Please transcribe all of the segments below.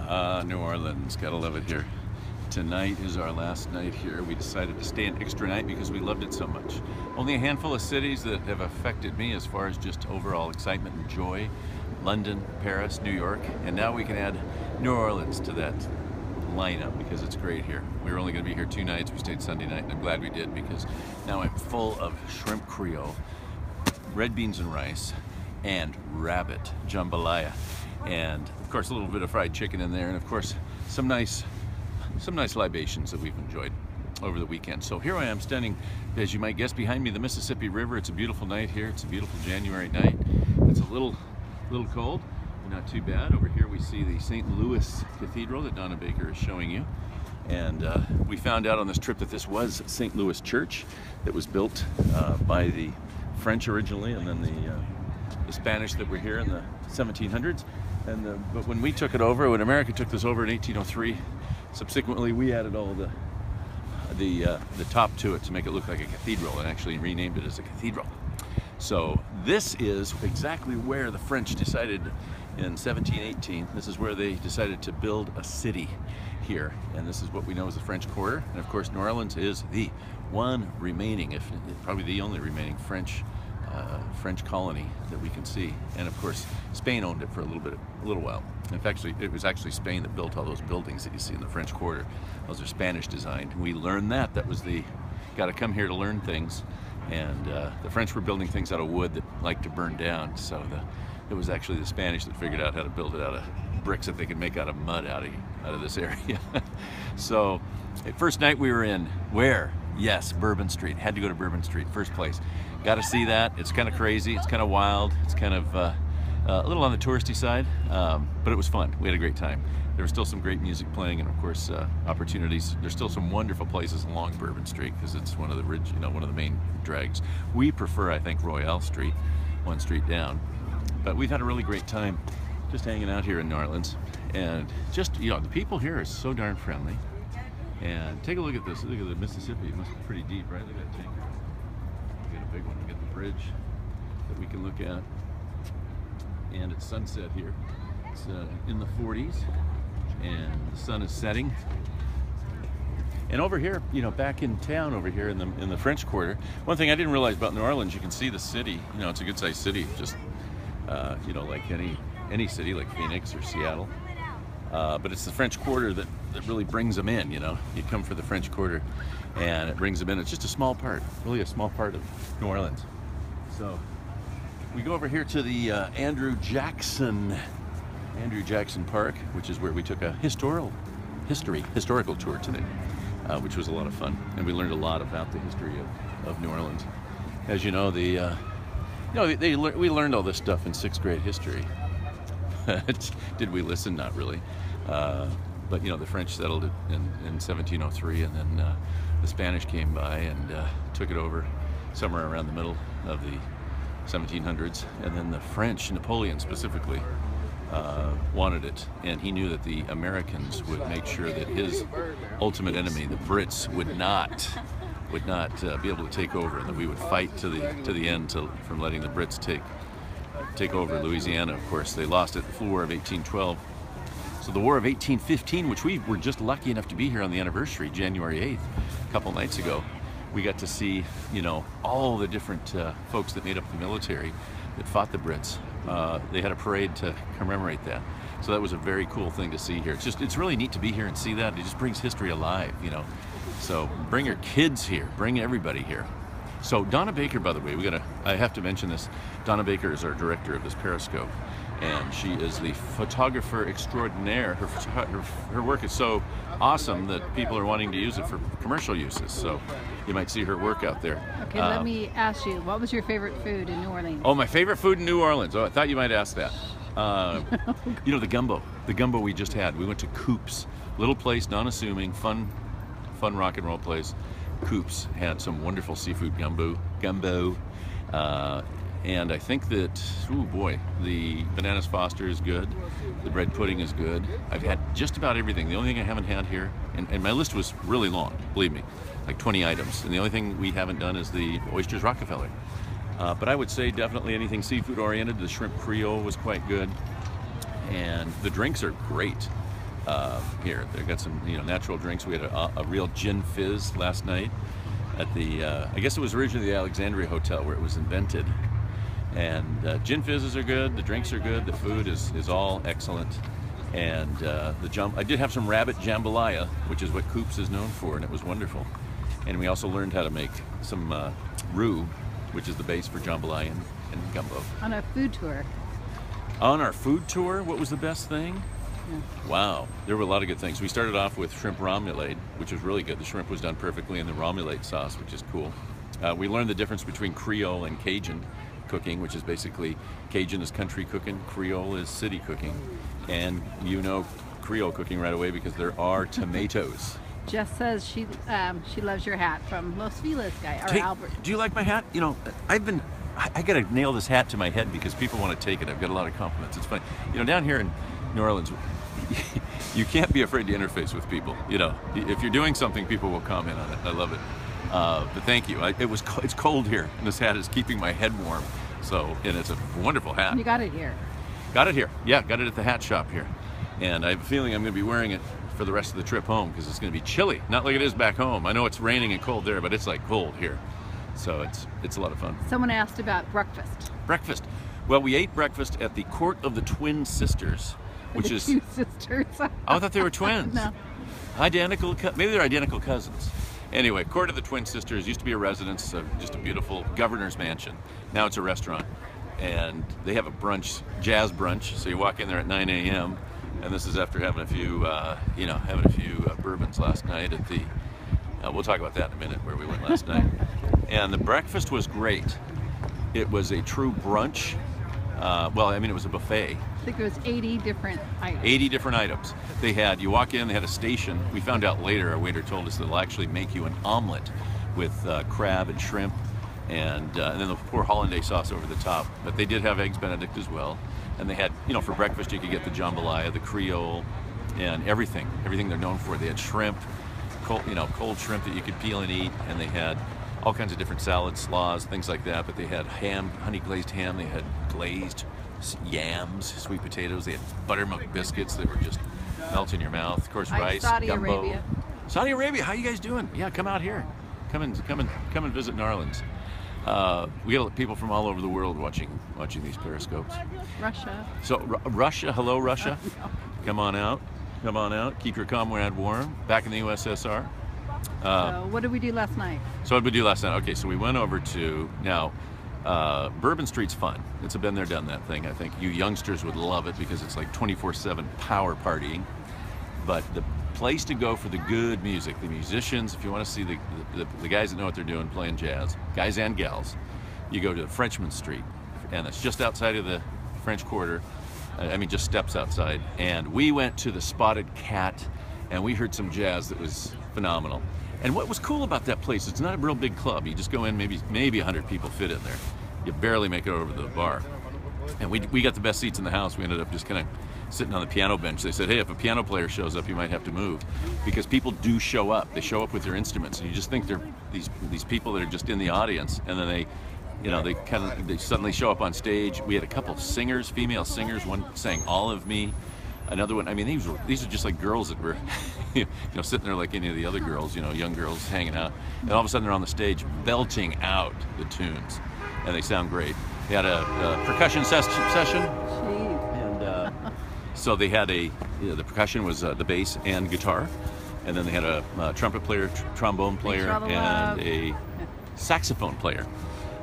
New Orleans, gotta love it here. Tonight is our last night here. We decided to stay an extra night because we loved it so much. Only a handful of cities that have affected me as far as just overall excitement and joy. London, Paris, New York, and now we can add New Orleans to that lineup because it's great here. We were only gonna be here 2 nights. We stayed Sunday night, and I'm glad we did because now I'm full of shrimp creole, red beans and rice, and rabbit jambalaya. And of course a little bit of fried chicken in there, and of course some nice libations that we've enjoyed over the weekend. So here I am standing, as you might guess, behind me the Mississippi River. It's a beautiful night here. It's a beautiful January night. It's a little cold, but not too bad. Over here we see the St. Louis Cathedral that Donna Baker is showing you. And we found out on this trip that this was St. Louis Church that was built by the French originally, and then the Spanish that were here in the 1700s. But when we took it over, when America took this over in 1803, subsequently we added all the top to it to make it look like a cathedral, and actually renamed it as a cathedral. So this is exactly where the French decided in 1718. This is where they decided to build a city here, and this is what we know as the French Quarter. And of course New Orleans is the one remaining, if probably the only remaining French colony that we can see. And of course Spain owned it for a little while. In fact, it was actually Spain that built all those buildings that you see in the French Quarter. Those are Spanish designed. We learned that was the got to come here to learn things. And the French were building things out of wood that like to burn down, so it was actually the Spanish that figured out how to build it out of bricks that they could make out of mud out of this area. So first night we were in where? Yes, Bourbon Street. Had to go to Bourbon Street, first place. Got to see that. It's kind of crazy. It's kind of wild. It's kind of a little on the touristy side, but it was fun. We had a great time. There was still some great music playing, and of course opportunities. There's still some wonderful places along Bourbon Street because it's one of the main drags. We prefer, I think, Royale Street, one street down. But we've had a really great time just hanging out here in New Orleans, and just the people here are so darn friendly. And take a look at this. Look at the Mississippi. It must be pretty deep, right? Look at that tanker. We got a big one. We got the bridge that we can look at, and it's sunset here. It's in the 40s, and the sun is setting. And over here, back in town over here in the French Quarter, one thing I didn't realize about New Orleans, you can see the city. It's a good-sized city, just like any city, like Phoenix or Seattle. But it's the French Quarter that really brings them in. You come for the French Quarter, and it brings them in. It's just a small part, really a small part of New Orleans. So we go over here to the Andrew Jackson Park, which is where we took a historical tour today, which was a lot of fun, and we learned a lot about the history of New Orleans. As you know, we learned all this stuff in 6th grade history. Did we listen? Not really. But the French settled it in 1703, and then the Spanish came by and took it over somewhere around the middle of the 1700s, and then the French, Napoleon specifically, wanted it, and he knew that the Americans would make sure that his ultimate enemy, the Brits, would not be able to take over, and that we would fight to the end from letting the Brits take over Louisiana. Of course, they lost it at the War of 1812. So the War of 1815, which we were just lucky enough to be here on the anniversary, January 8th, a couple nights ago, we got to see, all the different folks that made up the military that fought the Brits. They had a parade to commemorate that. So that was a very cool thing to see here. It's really neat to be here and see that. It just brings history alive, So bring your kids here, bring everybody here. So Donna Baker, by the way, I have to mention this. Donna Baker is our director of this Periscope, and she is the photographer extraordinaire. Her work is so awesome that people are wanting to use it for commercial uses. So you might see her work out there. Okay, let me ask you, what was your favorite food in New Orleans? Oh, my favorite food in New Orleans. Oh, I thought you might ask that. The gumbo we just had. We went to Coop's, little place, non-assuming, fun rock and roll place. Coop's had some wonderful seafood gumbo, and I think that, the bananas Foster is good, the bread pudding is good. I've had just about everything. The only thing I haven't had here, and my list was really long, believe me, like 20 items, and the only thing we haven't done is the Oysters Rockefeller. But I would say definitely anything seafood oriented. The shrimp creole was quite good, and the drinks are great. here. They got some natural drinks. We had a real gin fizz last night at the I guess it was originally the Alexandria Hotel where it was invented. And gin fizzes are good. The drinks are good. The food is all excellent. And I did have some rabbit jambalaya, which is what Coops is known for, and it was wonderful. And we also learned how to make some roux, which is the base for jambalaya and gumbo. On a food tour. On our food tour, what was the best thing? Yeah. Wow, there were a lot of good things. We started off with shrimp remoulade, which was really good. The shrimp was done perfectly in the remoulade sauce, which is cool. We learned the difference between Creole and Cajun cooking, which is basically Cajun is country cooking, Creole is city cooking. And Creole cooking right away because there are tomatoes. Jess says she loves your hat from Los Feliz guy, or Albert. Do you like my hat? I gotta nail this hat to my head because people want to take it. I've got a lot of compliments. It's funny. Down here in New Orleans, you can't be afraid to interface with people. If you're doing something, people will comment on it. I love it. But thank you. It's cold here, and this hat is keeping my head warm. And it's a wonderful hat. You got it here. Got it here. Yeah, got it at the hat shop here. And I have a feeling I'm going to be wearing it for the rest of the trip home because it's going to be chilly. Not like it is back home. I know it's raining and cold there, but it's like cold here. So it's a lot of fun. Someone asked about breakfast. Breakfast. Well, we ate breakfast at the Court of the Twin Sisters, which is... Two sisters. Oh, I thought they were twins. No. Identical, maybe they're identical cousins. Anyway, Court of the Twin Sisters used to be a residence of just a beautiful governor's mansion. Now it's a restaurant. And they have a brunch, jazz brunch. So you walk in there at 9 a.m. And this is after having a few, bourbons last night at the. We'll talk about that in a minute, where we went last night. And the breakfast was great. It was a true brunch. It was a buffet. I think there was 80 different items. 80 different items. You walk in, they had a station. We found out later, our waiter told us they'll actually make you an omelet with crab and shrimp, and then they'll pour hollandaise sauce over the top. But they did have eggs Benedict as well. And they had, for breakfast you could get the jambalaya, the Creole, and everything they're known for. They had shrimp, cold shrimp that you could peel and eat, and they had all kinds of different salads, slaws, things like that. But they had ham, honey glazed ham. They had glazed yams, sweet potatoes. They had buttermilk biscuits that were just melt in your mouth. Of course, rice, Saudi gumbo. Arabia. Saudi Arabia, how you guys doing? Yeah, come out here. Come and visit New Orleans. We got people from all over the world watching these periscopes. Russia. So Russia, hello Russia. No. Come on out. Keep your comrade warm. Back in the USSR. So what did we do last night? So what did we do last night? Okay, so we went over to Bourbon Street's fun. It's a been there, done that thing. I think you youngsters would love it because it's like 24/7 power partying. But the place to go for the good music, the musicians, if you want to see the guys that know what they're doing playing jazz, guys and gals, you go to Frenchman Street, and it's just outside of the French Quarter. Just steps outside. And we went to the Spotted Cat, and we heard some jazz that was phenomenal. And what was cool about that place, it's not a real big club. You just go in, maybe 100 people fit in there. You barely make it over to the bar. And we got the best seats in the house. We ended up just kind of sitting on the piano bench. They said, hey, if a piano player shows up, you might have to move. Because people do show up. They show up with their instruments, and you just think they're these people that are just in the audience, and then they suddenly show up on stage. We had a couple of singers, female singers. One sang All of Me. Another one, these are just like girls that were sitting there like any of the other girls, young girls hanging out. And all of a sudden they're on the stage belting out the tunes, and they sound great. They had a percussion session. Jeez. And so they had the percussion was the bass and guitar. And then they had a trumpet player, trombone player, and a saxophone player.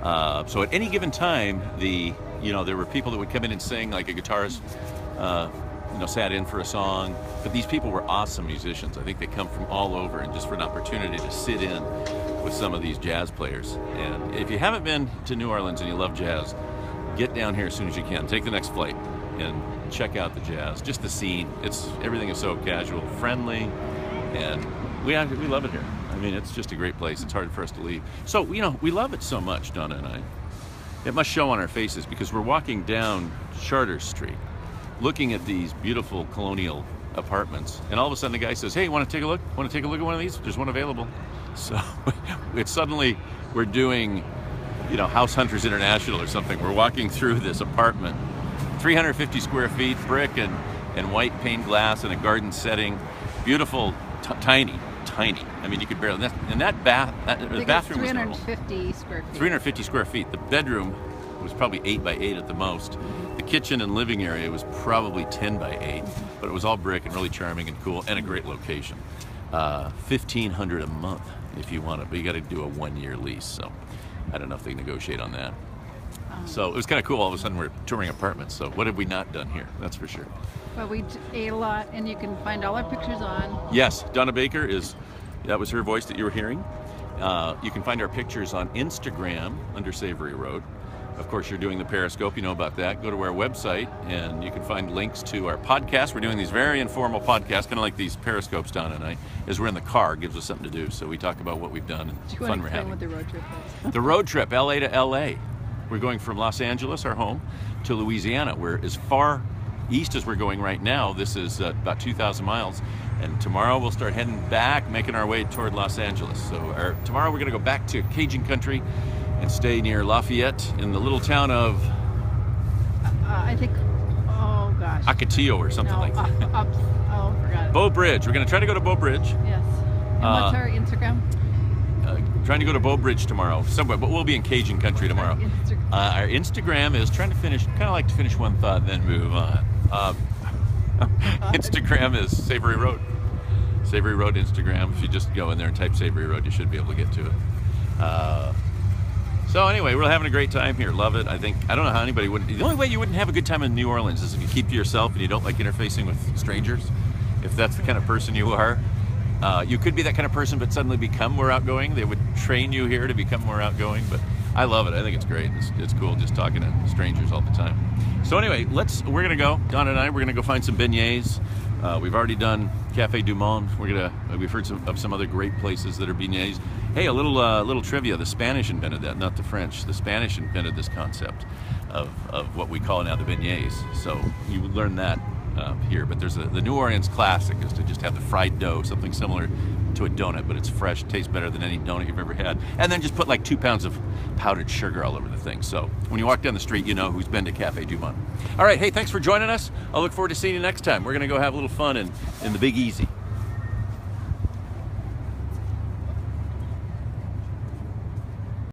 So at any given time, there were people that would come in and sing, like a guitarist, sat in for a song. But these people were awesome musicians. I think they come from all over, and just for an opportunity to sit in with some of these jazz players. And if you haven't been to New Orleans and you love jazz, get down here as soon as you can. Take the next flight and check out the jazz. Just the scene. Everything is so casual, friendly, and we love it here. It's just a great place. It's hard for us to leave. So, we love it so much, Donna and I. It must show on our faces because we're walking down Charter Street, looking at these beautiful colonial apartments, and all of a sudden the guy says, hey, want to take a look? Want to take a look at one of these? There's one available. So we're doing, House Hunters International or something. We're walking through this apartment, 350 square feet, brick, and and white pane glass in a garden setting. Beautiful, tiny. I mean, you could barely. And that the bathroom was normal. 350 square feet. 350 square feet. The bedroom was probably 8 by 8 at the most. The kitchen and living area was probably 10 by 8, but it was all brick and really charming and cool and a great location. $1,500 a month if you want it, but you got to do a 1-year lease. So I don't know if they negotiate on that. So it was kind of cool. All of a sudden we're touring apartments. So what have we not done here? That's for sure. But we ate a lot, and you can find all our pictures on. Yes, Donna Baker that was her voice that you were hearing. You can find our pictures on Instagram under Savory Road. Of course, you're doing the Periscope, you know about that. Go to our website and you can find links to our podcast. We're doing these very informal podcasts, kind of like these Periscopes, Donna and I, as we're in the car, gives us something to do. So we talk about what we've done and fun we're having. What the road trip is? The road trip, LA to LA. We're going from Los Angeles, our home, to Louisiana. We're as far east as we're going right now. This is about 2,000 miles. And tomorrow we'll start heading back, making our way toward Los Angeles. So tomorrow we're going to go back to Cajun country and stay near Lafayette in the little town of I think, oh gosh, Ocotillo or something like that. Oh, forgot it. Bow Bridge. We're going to try to go to Bow Bridge. Yes. And what's our Instagram? Trying to go to Bow Bridge tomorrow, somewhere, but we'll be in Cajun country tomorrow. Our Instagram is trying to finish, kind of like to finish one thought, then move on. Instagram is Savory Road. Savory Road Instagram. If you just go in there and type Savory Road, you should be able to get to it. So anyway, we're having a great time here. Love it. I don't know how anybody wouldn't. The only way you wouldn't have a good time in New Orleans is if you keep to yourself and you don't like interfacing with strangers. If that's the kind of person you are. You could be that kind of person, but suddenly become more outgoing. They would train you here to become more outgoing, but I love it. I think it's great. It's cool just talking to strangers all the time. So anyway, we're gonna go. Don and I, we're gonna go find some beignets. We've already done Cafe Du Monde. We've heard of some other great places that are beignets. Hey, a little trivia. The Spanish invented that, not the French. The Spanish invented this concept of what we call now the beignets. So you would learn that here. But there's the New Orleans classic is to just have the fried dough, something similar to a donut, but it's fresh, tastes better than any donut you've ever had. And then just put like 2 pounds of powdered sugar all over the thing. So when you walk down the street, you know who's been to Cafe Du Monde. All right, hey, thanks for joining us. I'll look forward to seeing you next time. We're gonna go have a little fun in the Big Easy.